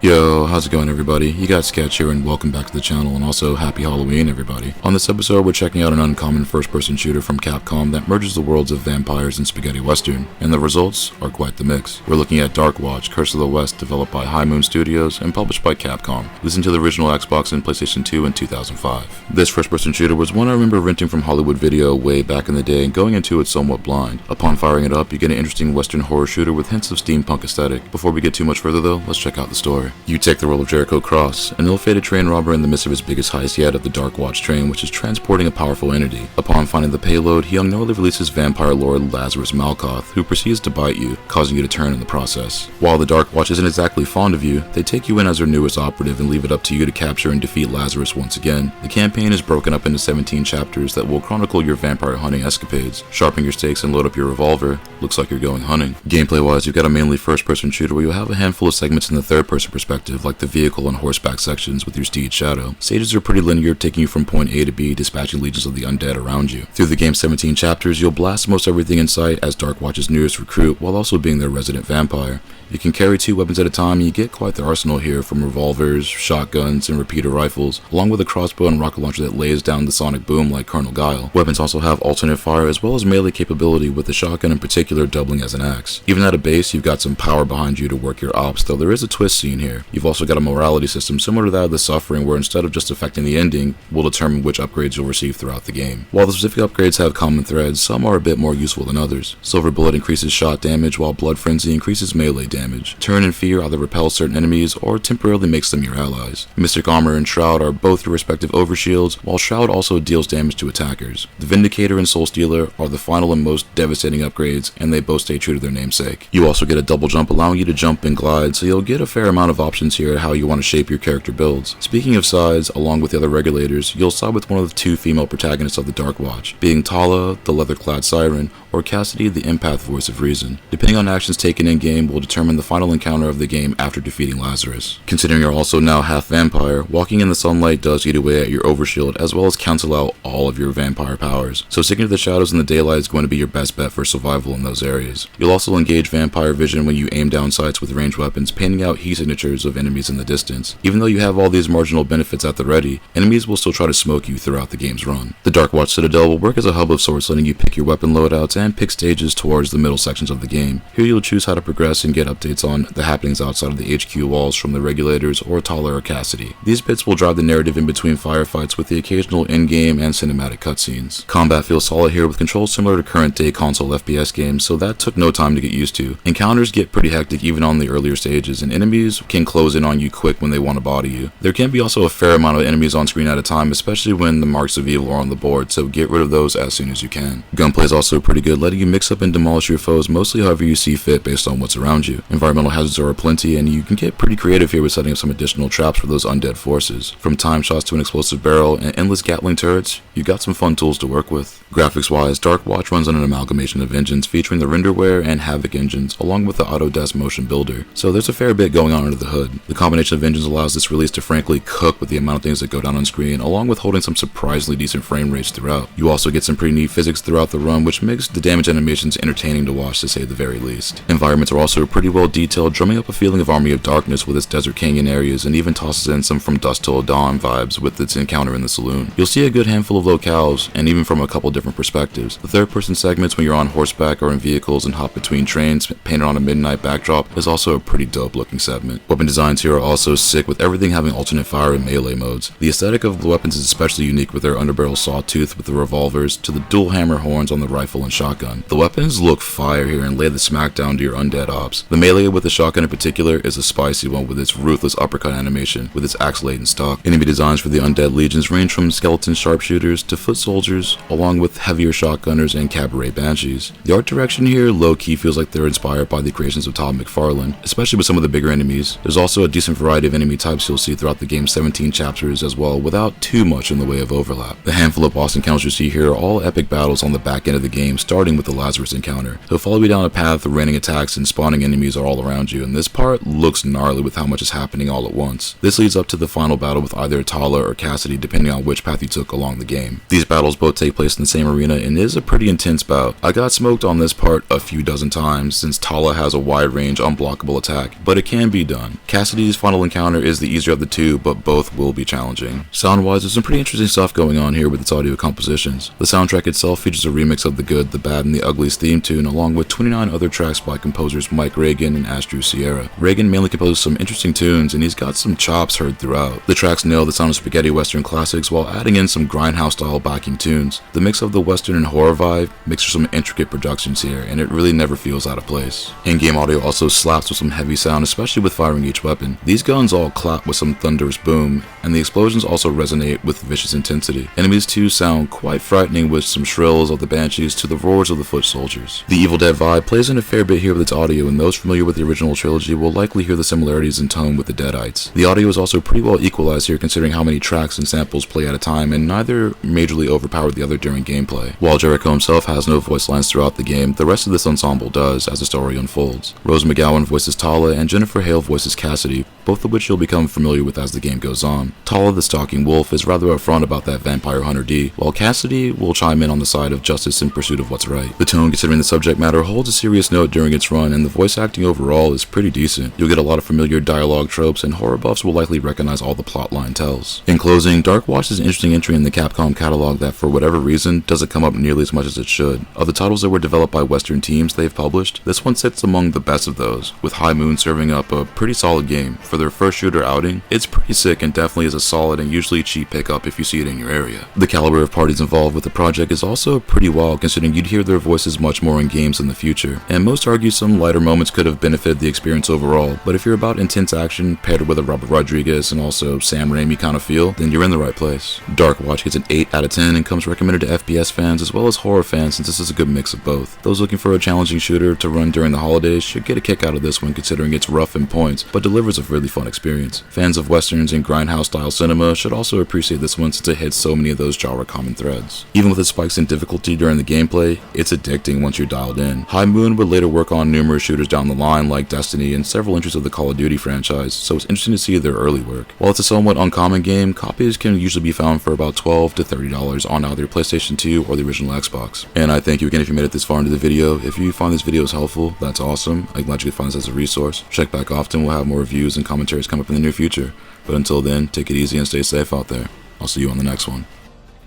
Yo, how's it going everybody? You got Sketch here and welcome back to the channel, and also happy Halloween everybody. On this episode we're checking out an uncommon first-person shooter from Capcom that merges the worlds of vampires and spaghetti western, and the results are quite the mix. We're looking at Darkwatch, Curse of the West, developed by High Moon Studios and published by Capcom. Listen to the original Xbox and PlayStation 2 in 2005. This first-person shooter was one I remember renting from Hollywood Video way back in the day and going into it somewhat blind. Upon firing it up, you get an interesting western horror shooter with hints of steampunk aesthetic. Before we get too much further though, let's check out the story. You take the role of Jericho Cross, an ill-fated train robber in the midst of his biggest heist yet at the Darkwatch train, which is transporting a powerful entity. Upon finding the payload, he unknowingly releases vampire lord Lazarus Malkoth, who proceeds to bite you, causing you to turn in the process. While the Darkwatch isn't exactly fond of you, they take you in as their newest operative and leave it up to you to capture and defeat Lazarus once again. The campaign is broken up into 17 chapters that will chronicle your vampire hunting escapades. Sharpen your stakes and load up your revolver. Looks like you're going hunting. Gameplay-wise, you've got a mainly first-person shooter where you'll have a handful of segments in the third-person perspective, like the vehicle and horseback sections with your steed Shadow. Stages are pretty linear, taking you from point A to B, dispatching legions of the undead around you. Through the game's 17 chapters, you'll blast most everything in sight as Darkwatch's newest recruit, while also being their resident vampire. You can carry 2 weapons at a time, and you get quite the arsenal here, from revolvers, shotguns, and repeater rifles, along with a crossbow and rocket launcher that lays down the sonic boom like Colonel Guile. Weapons also have alternate fire as well as melee capability, with the shotgun in particular doubling as an axe. Even at a base, you've got some power behind you to work your ops, though there is a twist scene here. You've also got a morality system similar to that of the Suffering, where instead of just affecting the ending, will determine which upgrades you'll receive throughout the game. While the specific upgrades have common threads, some are a bit more useful than others. Silver Bullet increases shot damage, while Blood Frenzy increases melee damage. Turn and Fear either repels certain enemies or temporarily makes them your allies. Mystic Armor and Shroud are both your respective overshields, while Shroud also deals damage to attackers. The Vindicator and Soul Stealer are the final and most devastating upgrades, and they both stay true to their namesake. You also get a double jump, allowing you to jump and glide, so you'll get a fair amount of options here at how you want to shape your character builds. Speaking of sides, along with the other regulators, you'll side with one of the 2 female protagonists of the Darkwatch, being Tala, the leather-clad siren, or Cassidy, the empath voice of reason. Depending on actions taken in-game will determine the final encounter of the game after defeating Lazarus. Considering you're also now half vampire, walking in the sunlight does eat away at your overshield as well as cancel out all of your vampire powers, so sticking to the shadows in the daylight is going to be your best bet for survival in those areas. You'll also engage vampire vision when you aim down sights with ranged weapons, painting out heat signatures of enemies in the distance. Even though you have all these marginal benefits at the ready, enemies will still try to smoke you throughout the game's run. The Darkwatch Citadel will work as a hub of sorts, letting you pick your weapon loadouts and pick stages towards the middle sections of the game. Here you'll choose how to progress and get updates on the happenings outside of the HQ walls from the regulators or Tala or Cassidy. These bits will drive the narrative in between firefights with the occasional in-game and cinematic cutscenes. Combat feels solid here with controls similar to current day console FPS games, so that took no time to get used to. Encounters get pretty hectic even on the earlier stages, and enemies can close in on you quick when they want to body you. There can be also a fair amount of enemies on screen at a time, especially when the marks of evil are on the board, so get rid of those as soon as you can. Gunplay is also pretty good, letting you mix up and demolish your foes mostly however you see fit based on what's around you. Environmental hazards are aplenty, and you can get pretty creative here with setting up some additional traps for those undead forces. From time shots to an explosive barrel and endless Gatling turrets, you've got some fun tools to work with. Graphics wise, Darkwatch runs on an amalgamation of engines featuring the Renderware and Havoc engines, along with the Autodesk Motion Builder, so there's a fair bit going on under the hood. The combination of engines allows this release to frankly cook with the amount of things that go down on screen, along with holding some surprisingly decent frame rates throughout. You also get some pretty neat physics throughout the run, which makes the damage animations entertaining to watch, to say the very least. Environments are also pretty well detailed, drumming up a feeling of Army of Darkness with its desert canyon areas, and even tosses in some From Dusk Till Dawn vibes with its encounter in the saloon. You'll see a good handful of locales, and even from a couple different perspectives. The third-person segments when you're on horseback or in vehicles and hop between trains painted on a midnight backdrop is also a pretty dope-looking segment. Weapon designs here are also sick, with everything having alternate fire and melee modes. The aesthetic of the weapons is especially unique, with their underbarrel sawtooth with the revolvers to the dual hammer horns on the rifle and shotgun. The weapons look fire here and lay the smackdown to your undead ops. The melee with the shotgun in particular is a spicy one with its ruthless uppercut animation with its axe-laden stock. Enemy designs for the undead legions range from skeleton sharpshooters to foot soldiers, along with heavier shotgunners and cabaret banshees. The art direction here low-key feels like they're inspired by the creations of Todd McFarlane, especially with some of the bigger enemies. There's also a decent variety of enemy types you'll see throughout the game's 17 chapters as well, without too much in the way of overlap. The handful of boss encounters you see here are all epic battles on the back end of the game, starting with the Lazarus encounter. They'll follow you down a path of raining attacks and spawning enemies are all around you, and this part looks gnarly with how much is happening all at once. This leads up to the final battle with either Tala or Cassidy, depending on which path you took along the game. These battles both take place in the same arena and is a pretty intense bout. I got smoked on this part a few dozen times since Tala has a wide range unblockable attack, but it can be done. time. Cassidy's final encounter is the easier of the two, but both will be challenging. Sound-wise, there's some pretty interesting stuff going on here with its audio compositions. The soundtrack itself features a remix of The Good, the Bad, and the Ugly's theme tune, along with 29 other tracks by composers Mike Reagan and Astro Sierra. Reagan mainly composed some interesting tunes, and he's got some chops heard throughout. The tracks nail the sound of spaghetti western classics while adding in some grindhouse-style backing tunes. The mix of the western and horror vibe makes for some intricate productions here, and it really never feels out of place. In-game audio also slaps with some heavy sound, especially with firing each weapon. These guns all clap with some thunderous boom, and the explosions also resonate with vicious intensity. Enemies too sound quite frightening, with some shrills of the banshees to the roars of the foot soldiers. The Evil Dead vibe plays in a fair bit here with its audio, and those familiar with the original trilogy will likely hear the similarities in tone with the Deadites. The audio is also pretty well equalized here, considering how many tracks and samples play at a time, and neither majorly overpower the other during gameplay. While Jericho himself has no voice lines throughout the game, the rest of this ensemble does as the story unfolds. Rose McGowan voices Tala, and Jennifer Hale voices Cassidy, both of which you'll become familiar with as the game goes on. Tala, the stalking wolf, is rather upfront about that vampire hunter D, while Cassidy will chime in on the side of justice in pursuit of what's right. The tone, considering the subject matter, holds a serious note during its run, and the voice acting overall is pretty decent. You'll get a lot of familiar dialogue tropes, and horror buffs will likely recognize all the plotline tells. In closing, Darkwatch is an interesting entry in the Capcom catalog that, for whatever reason, doesn't come up nearly as much as it should. Of the titles that were developed by Western teams they've published, this one sits among the best of those, with High Moon serving up a pretty solid game. For their first shooter outing, it's pretty sick and definitely is a solid and usually cheap pickup if you see it in your area. The caliber of parties involved with the project is also pretty wild, considering you'd hear their voices much more in games in the future, and most argue some lighter moments could have benefited the experience overall, but if you're about intense action paired with a Robert Rodriguez and also Sam Raimi kind of feel, then you're in the right place. Darkwatch gets an 8 out of 10 and comes recommended to FPS fans as well as horror fans, since this is a good mix of both. Those looking for a challenging shooter to run during the holidays should get a kick out of this one, considering it's rough in points, but delivers a really fun experience. Fans of westerns and grindhouse style cinema should also appreciate this one, since it hits so many of those genre common threads. Even with its spikes in difficulty during the gameplay, it's addicting once you're dialed in. High Moon would later work on numerous shooters down the line like Destiny and several entries of the Call of Duty franchise, so it's interesting to see their early work. While it's a somewhat uncommon game, copies can usually be found for about $12 to $30 on either PlayStation 2 or the original Xbox. And I thank you again if you made it this far into the video. If you find this video is helpful, that's awesome. I'm glad you could find this as a resource. Check back often, we'll have more reviews and commentaries come up in the near future. But until then, take it easy and stay safe out there. I'll see you on the next one.